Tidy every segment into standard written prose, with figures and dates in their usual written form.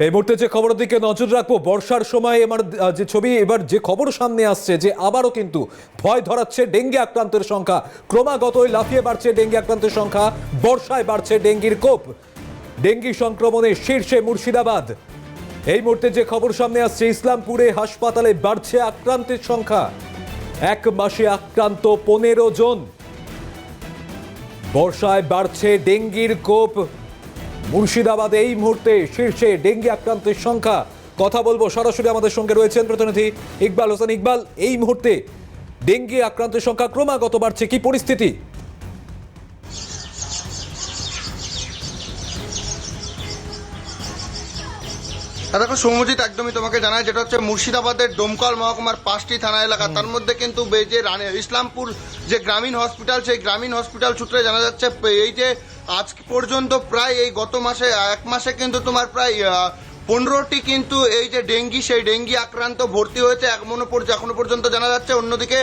এই মুহূর্তে যে খবরের দিকে নজর রাখবো, বর্ষার সময় আমার যে ছবি, এবার যে খবর সামনে আসছে যে আবারও কিন্তু ভয় ধরাচ্ছে ডেঙ্গি আক্রান্তের সংখ্যা। ক্রমাগতই লাফিয়ে বাড়ছে ডেঙ্গি আক্রান্তের সংখ্যা, বর্ষায় বাড়ছে ডেঙ্গির কোপ। ডেঙ্গি সংক্রমণে শীর্ষে মুর্শিদাবাদ। এই মুহূর্তে যে খবর সামনে আসছে, ইসলামপুরে হাসপাতালে বাড়ছে আক্রান্তের সংখ্যা। এক মাসে আক্রান্ত 15 জন। বর্ষায় বাড়ছে ডেঙ্গির কোপ। মুর্শিদাবাদে এই মুহূর্তে শীর্ষে ডেঙ্গি আক্রান্তের সংখ্যা। কথা বলবো, সরাসরি আমাদের সঙ্গে রয়েছেন প্রতিনিধি ইকবাল হোসেন। ইকবাল, এই মুহূর্তে ডেঙ্গি আক্রান্তের সংখ্যা ক্রমাগত বাড়ছে, কি পরিস্থিতি? দেখো সৌম্যজিৎ, একদমই তোমাকে জানাই, যেটা হচ্ছে মুর্শিদাবাদের ডোমকল মহকুমার 5টি থানা এলাকা, তার মধ্যে কিন্তু যে ইসলামপুর যে গ্রামীণ হসপিটাল, সেই গ্রামীণ হসপিটাল সূত্রে জানা যাচ্ছে এই যে আজ পর্যন্ত প্রায় এই গত মাসে এক মাসে কিন্তু তোমার প্রায় 15টি কিন্তু এই যে ডেঙ্গি, সেই ডেঙ্গি আক্রান্ত ভর্তি হয়েছে এখনো পর্যন্ত জানা যাচ্ছে। অন্যদিকে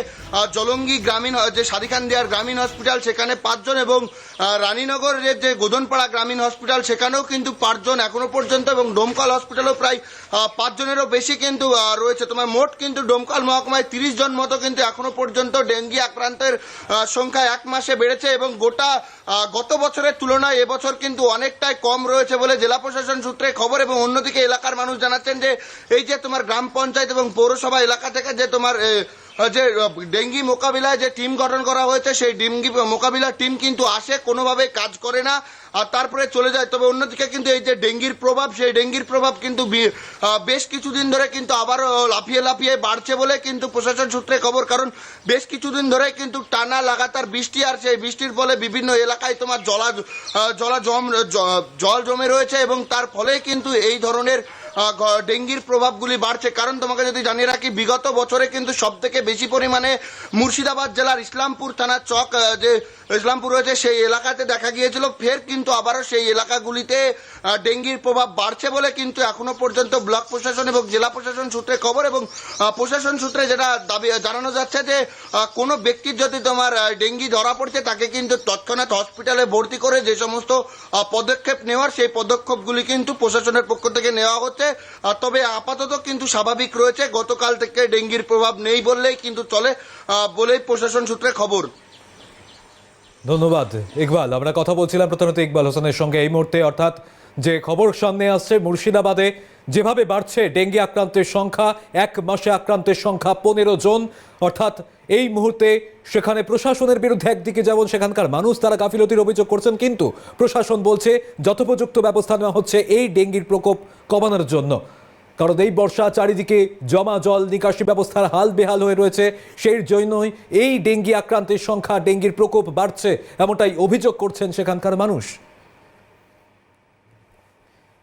জলঙ্গি গ্রামীণ যে সাদিখানদিয়ার গ্রামীণ হসপিটাল, সেখানে 5 জন, এবং রানীনগরের যে গোদনপাড়া গ্রামীণ হসপিটাল, সেখানেও কিন্তু 5 জন এখনো পর্যন্ত, এবং ডোমকল হসপিটালেও প্রায় 5 জনেরও বেশি কিন্তু রয়েছে। তোমার মোট কিন্তু ডোমকল মহকুমায় 30 জন মতো কিন্তু এখনো পর্যন্ত ডেঙ্গি আক্রান্তের সংখ্যা এক মাসে বেড়েছে, এবং গোটা গত বছরের তুলনায় এবছর কিন্তু অনেকটাই কম রয়েছে বলে জেলা প্রশাসন সূত্রে খবর। এবং অন্যদিকে এলাকার মানুষ জানাচ্ছেন যে এই যে তোমার গ্রাম পঞ্চায়েত এবং পৌরসভা এলাকা থেকে যে তোমার যে ডেঙ্গি মোকাবিলায় যে টিম গঠন করা হয়েছে, সেই ডেঙ্গি মোকাবিলার টিম কিন্তু আসে, কোনোভাবে কাজ করে না, আর তারপরে চলে যায়। তবে অন্যদিকে কিন্তু এই যে ডেঙ্গির প্রভাব, সেই ডেঙ্গির প্রভাব কিন্তু বেশ কিছুদিন ধরে কিন্তু আবারও লাফিয়ে লাফিয়ে বাড়ছে বলে কিন্তু প্রশাসন সূত্রে খবর। কারণ বেশ কিছুদিন ধরে কিন্তু টানা লাগাতার বৃষ্টি, আর সেই বৃষ্টির ফলে বিভিন্ন এলাকায় তোমার জল জমে রয়েছে, এবং তার ফলে কিন্তু এই ধরনের ডেঙ্গির প্রভাবগুলি বাড়ছে। কারণ তোমাকে যদি জানিয়ে রাখি, বিগত বছরে কিন্তু সব থেকে বেশি পরিমাণে মুর্শিদাবাদ জেলার ইসলামপুর থানার চক যে ইসলামপুর রয়েছে, সেই এলাকাতে দেখা গিয়েছিল। ফের কিন্তু আবারও সেই এলাকাগুলিতে ডেঙ্গির প্রভাব বাড়ছে বলে কিন্তু এখনো পর্যন্ত ব্লক প্রশাসন এবং জেলা প্রশাসন সূত্রে খবর। এবং প্রশাসন সূত্রে যেটা দাবি জানানো যাচ্ছে যে কোনো ব্যক্তির যদি তোমার ডেঙ্গি ধরা পড়ছে, তাকে কিন্তু তৎক্ষণাৎ হসপিটালে ভর্তি করে যে সমস্ত পদক্ষেপ নেওয়ার, সেই পদক্ষেপগুলি কিন্তু প্রশাসনের পক্ষ থেকে নেওয়া হচ্ছে। তবে আপাতত কিন্তু স্বাভাবিক রয়েছে, গতকাল থেকে ডেঙ্গির প্রভাব নেই বললেই কিন্তু চলে বলেই প্রশাসন সূত্রে খবর। ধন্যবাদ ইকবাল। আমরা কথা বলছিলাম প্রতিনিধি ইকবাল হোসেনের সঙ্গে। এই মুহূর্তে অর্থাৎ যে খবর সামনে আসছে, মুর্শিদাবাদে যেভাবে বাড়ছে ডেঙ্গি আক্রান্তের সংখ্যা, এক মাসে আক্রান্তের সংখ্যা 15 জন। অর্থাৎ এই মুহূর্তে সেখানে প্রশাসনের বিরুদ্ধে একদিকে যেমন সেখানকার মানুষ তারা গাফিলতির অভিযোগ করছেন, কিন্তু প্রশাসন বলছে যথোপযুক্ত ব্যবস্থা নেওয়া হচ্ছে এই ডেঙ্গির প্রকোপ কমানোর জন্য। কারণ এই বর্ষা চারিদিকে জমা জল নিকাশি ব্যবস্থার হাল বেহাল হয়ে রয়েছে, সেই জন্যই এই ডেঙ্গি আক্রান্তের সংখ্যা, ডেঙ্গির প্রকোপ বাড়ছে, এমনটাই অভিযোগ করছেন সেখানকার মানুষ।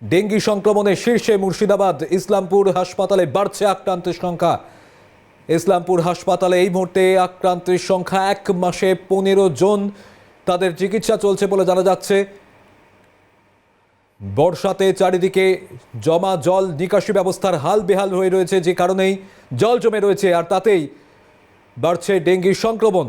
ডেঙ্গি সংক্রমণে শীর্ষে মুর্শিদাবাদ। ইসলামপুর হাসপাতালে বাড়ছে আক্রান্তের সংখ্যা। ইসলামপুর হাসপাতালে এই মুহূর্তে আক্রান্তের সংখ্যা এক মাসে 15 জন। তাদের চিকিৎসা চলছে বলে জানা যাচ্ছে। বর্ষাতে চারিদিকে জমা জল নিকাশি ব্যবস্থার হাল বেহাল হয়ে রয়েছে, যে কারণেই জল জমে রয়েছে, আর তাতেই বাড়ছে ডেঙ্গির সংক্রমণ।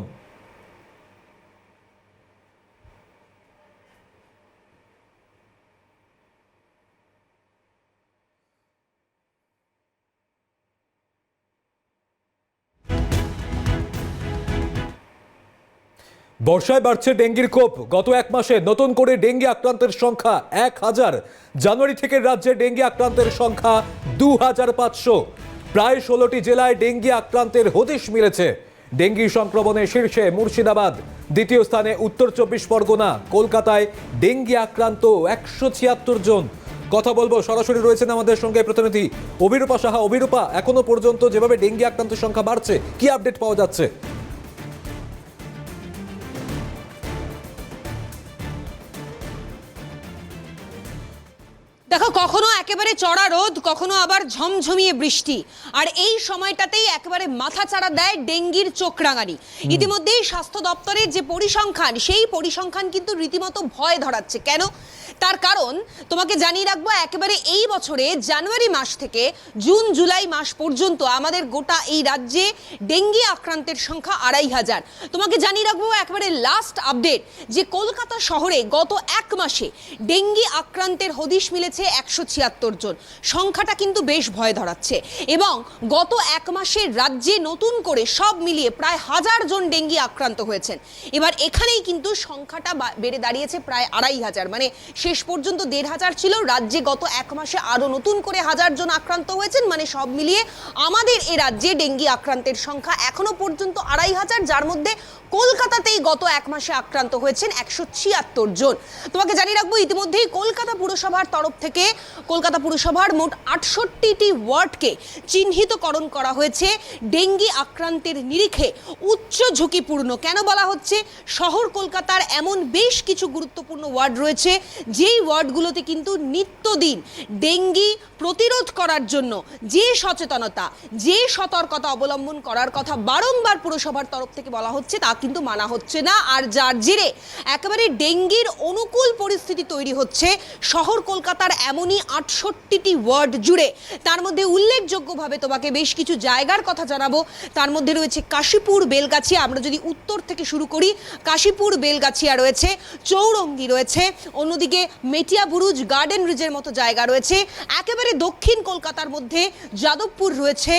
বর্ষায় বাড়ছে ডেঙ্গির কোপ। গত এক মাসে নতুন করে ডেঙ্গি আক্রান্তের সংখ্যা 1000। জানুয়ারি থেকে রাজ্যে ডেঙ্গি আক্রান্তের সংখ্যা 2500। প্রায় 16টি জেলায় ডেঙ্গি আক্রান্তের হদিশ মিলেছে। ডেঙ্গি সংক্রমণে শীর্ষে মুর্শিদাবাদ, দ্বিতীয় স্থানে উত্তর 24 পরগনা। কলকাতায় ডেঙ্গি আক্রান্ত 176 জন। কথা বলবো, সরাসরি রয়েছেন আমাদের সঙ্গে প্রতিনিধি অভিরূপা সাহা। অভিরূপা, এখনো পর্যন্ত যেভাবে ডেঙ্গি আক্রান্তের সংখ্যা বাড়ছে, কি আপডেট পাওয়া যাচ্ছে? দেখো, কখনো একেবারে চড়া রোদ, কখনো আবার ঝমঝমিয়ে বৃষ্টি, আর এই সময়টাতেই একেবারে মাথাচাড়া দেয় ডেঙ্গির চোখরাঙানি। ইতিমধ্যেই স্বাস্থ্য দপ্তরের যে পরিসংখ্যান, সেই পরিসংখ্যান কিন্তু রীতিমতো ভয় ধরাচ্ছে। কেন? তার কারণ তোমাকে জানিয়ে রাখবো, একেবারে এই বছরে জানুয়ারি মাস থেকে জুন জুলাই মাস পর্যন্ত আমাদের গোটা এই রাজ্যে ডেঙ্গি আক্রান্তের সংখ্যা 2500। তোমাকে জানিয়ে রাখবো একেবারে লাস্ট আপডেট, যে কলকাতা শহরে গত এক মাসে ডেঙ্গি আক্রান্তের হদিশ মিলেছে 176 জন। সংখ্যাটা কিন্তু বেশ ভয় ধরাচ্ছে এবং গত এক মাসে রাজ্যে নতুন করে সব মিলিয়ে প্রায় 1000 জন ডেঙ্গি আক্রান্ত হয়েছেন। এবার এখানেই কিন্তু সংখ্যাটা বেড়ে দাঁড়িয়েছে প্রায় 2500, মানে শেষ পর্যন্ত 1500 ছিল, রাজ্যে গত এক মাসে আরো নতুন করে 1000 জন আক্রান্ত হয়েছেন। মানে সব মিলিয়ে আমাদের এ রাজ্যে ডেঙ্গি আক্রান্তের সংখ্যা এখনো পর্যন্ত 2500, যার মধ্যে কলকাতাতেই গত এক মাসে আক্রান্ত হয়েছেন 176 জন। তোমাকে জানিয়ে রাখবো ইতিমধ্যেই কলকাতা পুরসভার তরফ থেকে কলকাতা পুরসভার মোট 68টি ওয়ার্ডকে চিহ্নিতকরণ করা হয়েছে ডেঙ্গি আক্রান্তের নিরিখে উচ্চ ঝুঁকিপূর্ণ। কেন বলা হচ্ছে? শহর কলকাতার এমন বেশ কিছু গুরুত্বপূর্ণ ওয়ার্ড রয়েছে যেই ওয়ার্ডগুলোতে কিন্তু নিত্যদিন ডেঙ্গি প্রতিরোধ করার জন্য যে সচেতনতা, যে সতর্কতা অবলম্বন করার কথা বারংবার পুরসভার তরফ থেকে বলা হচ্ছে তা কিন্তু মানা হচ্ছে না। আর যার জেরে একেবারে ডেঙ্গির অনুকূল পরিস্থিতি তৈরি হচ্ছে শহর কলকাতার এমনই 68টি ওয়ার্ড জুড়ে। তার মধ্যে উল্লেখযোগ্যভাবে তোমাকে বেশ কিছু জায়গার কথা জানাবো। তার মধ্যে রয়েছে কাশীপুর, বেলগাছিয়া, আমরা যদি উত্তর থেকে শুরু করি, কাশীপুর, বেলগাছিয়া রয়েছে, চৌরঙ্গি রয়েছে, অন্যদিকে মেটিয়া বুরুজ, গার্ডেন রিজের মতো জায়গা রয়েছে। একেবারে দক্ষিণ কলকাতার মধ্যে যাদবপুর রয়েছে,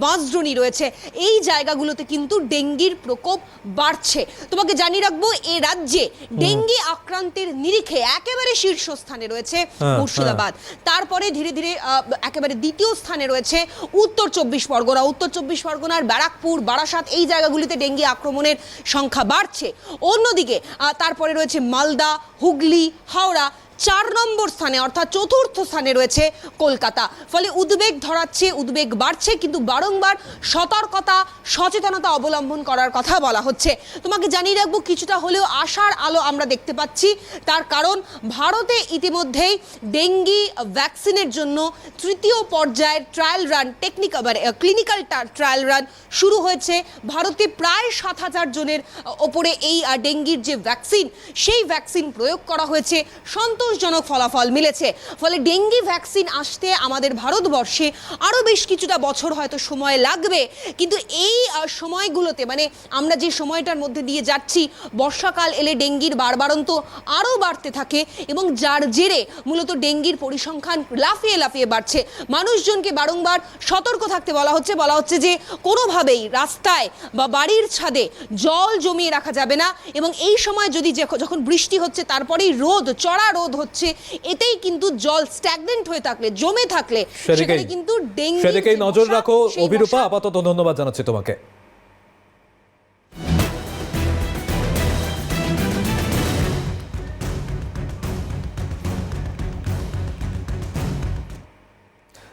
বাঁশদ্রোণী রয়েছে। এই জায়গাগুলোতে কিন্তু ডেঙ্গির প্রকোপ বাড়ছে। তোমাকে জানিয়ে রাখবো এ রাজ্যে ডেঙ্গি আক্রান্তের নিরিখে একেবারে শীর্ষস্থানে রয়েছে মুর্শিদাবাদ। তারপরে ধীরে ধীরে একেবারে দ্বিতীয় স্থানে রয়েছে উত্তর 24 পরগনা। উত্তর 24 পরগনার ব্যারাকপুর, বারাসাত, এই জায়গাগুলিতে ডেঙ্গি আক্রমণের সংখ্যা বাড়ছে। অন্যদিকে তারপরে রয়েছে মালদা, হুগলি, হাওড়া। 4 নম্বর স্থানে অর্থাৎ চতুর্থ স্থানে রয়েছে কলকাতা। ফলে উদ্বেগ ধরাচ্ছে, উদ্বেগ বাড়ছে, কিন্তু বারংবার সতর্কতা, সচেতনতা অবলম্বন করার কথা বলা হচ্ছে। তোমাকে জানিয়ে রাখবো কিছুটা হলেও আশার আলো আমরা দেখতে পাচ্ছি। তার কারণ ভারতে ইতিমধ্যেই ডেঙ্গি ভ্যাকসিনের জন্য তৃতীয় পর্যায়ের trial run, clinical trial run শুরু হয়েছে। ভারতে প্রায় 7000 জনের ওপরে এই ডেঙ্গির যে ভ্যাকসিন, সেই ভ্যাকসিন প্রয়োগ করা হয়েছে, সন্তোষজনক ফলাফল মিলেছে। ফলে ডেঙ্গি ভ্যাকসিন আসতে আমাদের ভারতবর্ষে আরও বেশ কিছুটা বছর হয়তো সময় লাগবে, কিন্তু এই সময়গুলোতে, মানে আমরা যে সময়টার মধ্যে দিয়ে যাচ্ছি, বর্ষাকাল এলে ডেঙ্গির বাড়বাড়ন্ত আরও বাড়তে থাকে এবং যার জেরে মূলত ডেঙ্গির পরিসংখ্যান লাফিয়ে লাফিয়ে বাড়ছে। মানুষজনকে বারংবার সতর্ক থাকতে বলা হচ্ছে যে কোনোভাবেই রাস্তায় বা বাড়ির ছাদে জল জমিয়ে রাখা যাবে না। এবং এই সময় যদি যখন বৃষ্টি হচ্ছে তারপরেই চড়া রোদ হচ্ছে, এতেই কিন্তু জল স্ট্যাগনেন্ট হয়ে থাকলে, জমে থাকলে সেখানে কিন্তু ডেঙ্গি। সেদিকেই নজর রাখো অভিরূপা, আপাতত ধন্যবাদ জানাচ্ছি তোমাকে।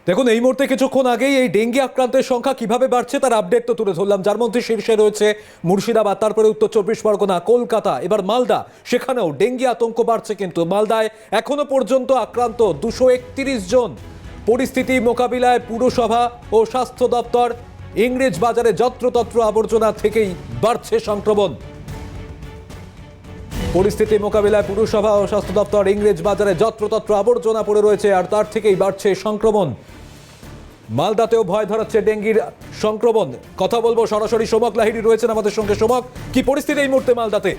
দেখুন, এই মুহূর্তে কিছুক্ষণ আগেই এই ডেঙ্গি আক্রান্তের সংখ্যা কিভাবে বাড়ছে তার আপডেট তো তুলে ধরলাম, যার মধ্যে শীর্ষে রয়েছে মুর্শিদাবাদ, তারপরে উত্তর 24 পরগনা, কলকাতা, এবার মালদা। সেখানেও ডেঙ্গি আতঙ্ক বাড়ছে, কিন্তু মালদায় এখনো পর্যন্ত আক্রান্ত 231 জন। পরিস্থিতি মোকাবিলায় পুরসভা ও স্বাস্থ্য দপ্তর ইংরেজ বাজারে যত্রতত্র আবর্জনা থেকেই বাড়ছে সংক্রমণ। পরিস্থিতি মোকাবিলায় পুরসভা ও স্বাস্থ্য দপ্তর ইংরেজ বাজারে যত্রতত্র আবর্জনা পড়ে রয়েছে, আর তার থেকেই বাড়ছে সংক্রমণ। মালদাতেও ভয় ধরাচ্ছে ডেঙ্গির সংক্রমণ। কথা বলবো সরাসরি, সোমক লাহিড়ী রয়েছেন আমাদের সঙ্গে। সোমক, কি পরিস্থিতি এই মুহূর্তে মালদাতে?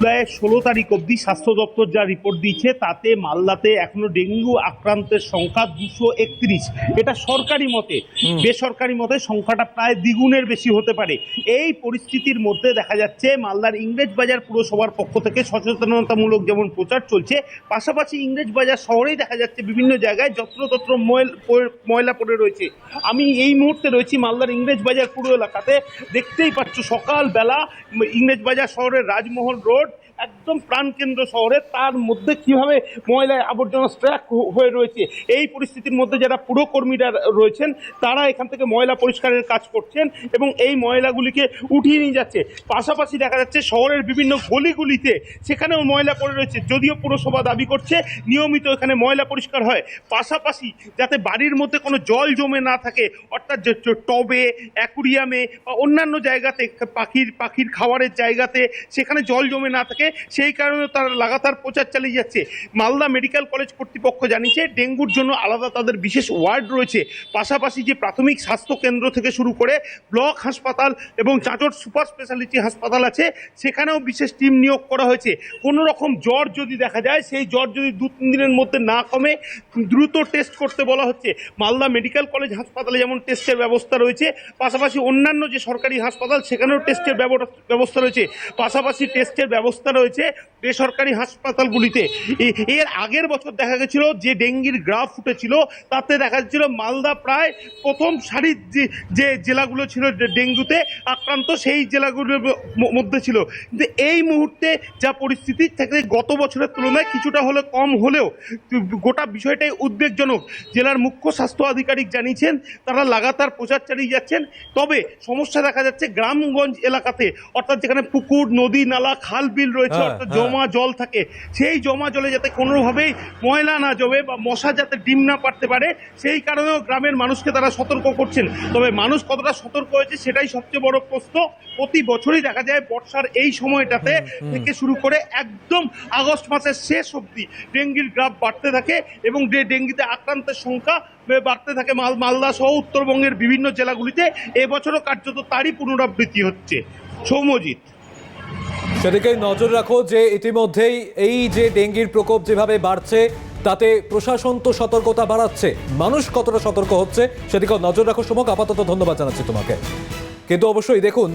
প্রায় 16 তারিখ অবধি স্বাস্থ্য দপ্তর যা রিপোর্ট দিচ্ছে তাতে মালদাতে এখনো ডেঙ্গু আক্রান্তের সংখ্যা 231। এটা সরকারি মতে, বেসরকারি মতে সংখ্যাটা প্রায় দ্বিগুণের বেশি হতে পারে। এই পরিস্থিতির মধ্যে দেখা যাচ্ছে মালদার ইংরেজ বাজার পুরসভার পক্ষ থেকে সচেতনতামূলক যেমন প্রচার চলছে, পাশাপাশি ইংরেজ বাজার শহরেই দেখা যাচ্ছে বিভিন্ন জায়গায় যত্রতত্র ময়লা পড়ে রয়েছে। আমি এই মুহূর্তে রয়েছি মালদার ইংরেজ বাজার পুরো এলাকাতে। দেখতেই পাচ্ছ সকালবেলা ইংরেজ বাজার শহরের রাজমহল রোড একদম প্রাণকেন্দ্র শহরে, তার মধ্যে কিভাবে ময়লায় আবর্জনা স্ট্র্যাক হয়ে রয়েছে। এই পরিস্থিতির মধ্যে যারা পুরকর্মীরা রয়েছেন তারা এখান থেকে ময়লা পরিষ্কারের কাজ করছেন এবং এই ময়লাগুলিকে উঠিয়ে নিয়ে যাচ্ছে। পাশাপাশি দেখা যাচ্ছে শহরের বিভিন্ন গলিগুলিতে সেখানেও ময়লা পড়ে রয়েছে, যদিও পুরসভা দাবি করছে নিয়মিত এখানে ময়লা পরিষ্কার হয়। পাশাপাশি যাতে বাড়ির মধ্যে কোনো জল জমে না থাকে, অর্থাৎ টবে, অ্যাকুরিয়ামে বা অন্যান্য জায়গাতে পাখির খাবারের জায়গাতে সেখানে জল জমে না থাকে, সেই কারণে তারা লাগাতার প্রচার চালিয়ে যাচ্ছে। মালদা মেডিকেল কলেজ কর্তৃপক্ষ জানিয়েছে ডেঙ্গুর জন্য আলাদা তাদের বিশেষ ওয়ার্ড রয়েছে, পাশাপাশি যে প্রাথমিক স্বাস্থ্য কেন্দ্র থেকে শুরু করে ব্লক হাসপাতাল এবং চাঁচর সুপার স্পেশালিটি হাসপাতাল আছে, সেখানেও বিশেষ টিম নিয়োগ করা হয়েছে। কোনো রকম জ্বর যদি দেখা যায়, সেই জ্বর যদি 2-3 দিনের মধ্যে না কমে, দ্রুত টেস্ট করতে বলা হচ্ছে। মালদা মেডিকেল কলেজ হাসপাতালে যেমন টেস্টের ব্যবস্থা রয়েছে, পাশাপাশি অন্যান্য যে সরকারি হাসপাতাল সেখানেও টেস্টের ব্যবস্থা রয়েছে, পাশাপাশি টেস্টের ব্যবস্থা রয়েছে বেসরকারি হাসপাতালগুলিতে। এর আগের বছর দেখা গেছিল যে ডেঙ্গির গ্রাফ উঠেছিল, তাতে দেখা যাচ্ছিল মালদা প্রায় প্রথম সারির যে জেলাগুলো ছিল ডেঙ্গুতে আক্রান্ত, সেই জেলাগুলোর মধ্যে ছিল। কিন্তু এই মুহূর্তে যা পরিস্থিতি থেকে গত বছরের তুলনায় কিছুটা হলে কম হলেও গোটা বিষয়টাই উদ্বেগজনক। জেলার মুখ্য স্বাস্থ্য আধিকারিক জানিয়েছেন তারা লাগাতার প্রচার চালিয়ে যাচ্ছেন, তবে সমস্যা দেখা যাচ্ছে গ্রামগঞ্জ এলাকাতে, অর্থাৎ যেখানে পুকুর, নদী, নালা, খাল, বিল রয়েছে, অর্থাৎ জমা জল থাকে, সেই জমা জলে যাতে কোনোভাবেই ময়লা না জমে বা মশা যাতে ডিম না পারতে পারে, সেই কারণেও গ্রামের মানুষকে তারা সতর্ক করছেন। তবে মানুষ কতটা সতর্ক হয়েছে সেটাই সবচেয়ে বড় প্রশ্ন। প্রতি বছরই দেখা যায় বর্ষার এই সময়টাতে থেকে শুরু করে একদম আগস্ট মাসের শেষ অবধি ডেঙ্গির গ্রাফ বাড়তে থাকে এবং ডেঙ্গিতে আক্রান্তের সংখ্যা বাড়তে থাকে মালদা সহ উত্তরবঙ্গের বিভিন্ন জেলাগুলিতে। এবছরও কার্যত তারই পুনরাবৃত্তি হচ্ছে। সৌম্যজিৎ, সেদিকেই নজর রাখো যে ইতিমধ্যেই এই যে ডেঙ্গির প্রকোপ যেভাবে বাড়ছে, তাতে প্রশাসন তো সতর্কতা বাড়াচ্ছে, মানুষ কতটা সতর্ক হচ্ছে সেদিকেও নজর রাখো। সমক, আপাতত ধন্যবাদ জানাচ্ছি তোমাকে। কিন্তু অবশ্যই দেখুন,